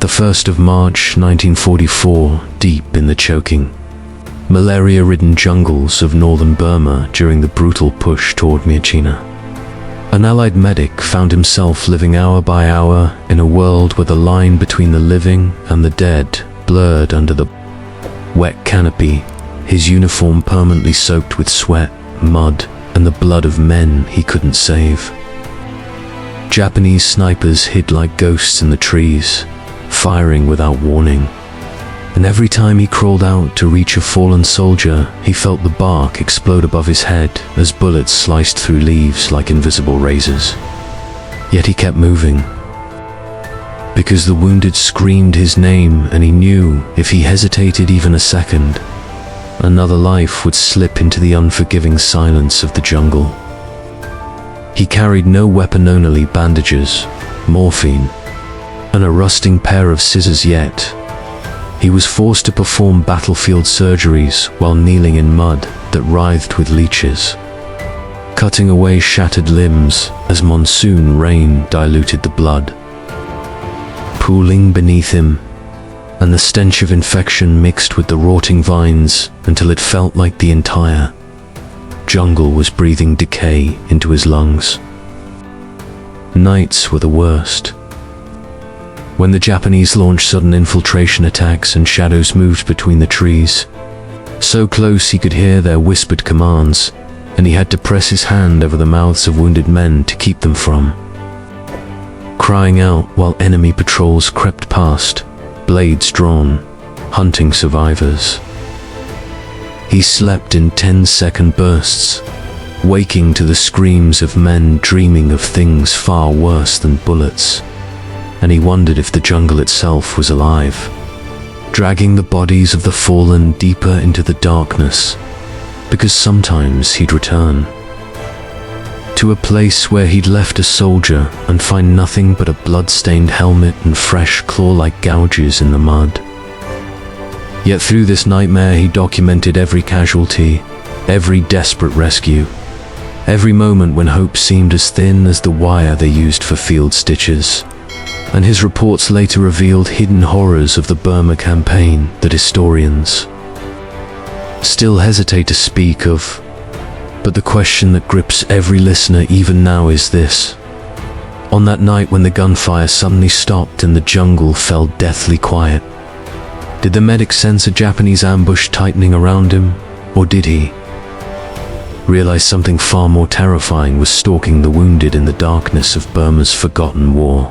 The 1st of March 1944, deep in the choking, malaria-ridden jungles of northern Burma during the brutal push toward Myitkyina. An Allied medic found himself living hour by hour in a world where the line between the living and the dead blurred under the wet canopy, his uniform permanently soaked with sweat, mud, and the blood of men he couldn't save. Japanese snipers hid like ghosts in the trees, firing without warning. And every time he crawled out to reach a fallen soldier, he felt the bark explode above his head as bullets sliced through leaves like invisible razors. Yet he kept moving, because the wounded screamed his name, and he knew if he hesitated even a second, another life would slip into the unforgiving silence of the jungle. He carried no weapon, only bandages, morphine, and a rusting pair of scissors. Yet he was forced to perform battlefield surgeries while kneeling in mud that writhed with leeches, cutting away shattered limbs as monsoon rain diluted the blood, pooling beneath him, and the stench of infection mixed with the rotting vines until it felt like the entire jungle was breathing decay into his lungs. Nights were the worst. When the Japanese launched sudden infiltration attacks and shadows moved between the trees, so close he could hear their whispered commands, and he had to press his hand over the mouths of wounded men to keep them from crying out while enemy patrols crept past, blades drawn, hunting survivors. He slept in 10-second bursts, waking to the screams of men dreaming of things far worse than bullets. And he wondered if the jungle itself was alive, dragging the bodies of the fallen deeper into the darkness, because sometimes he'd return to a place where he'd left a soldier and find nothing but a blood-stained helmet and fresh claw-like gouges in the mud. Yet through this nightmare he documented every casualty, every desperate rescue, every moment when hope seemed as thin as the wire they used for field stitches. And his reports later revealed hidden horrors of the Burma Campaign that historians still hesitate to speak of. But the question that grips every listener even now is this: on that night when the gunfire suddenly stopped and the jungle fell deathly quiet, did the medic sense a Japanese ambush tightening around him, or did he realize something far more terrifying was stalking the wounded in the darkness of Burma's forgotten war?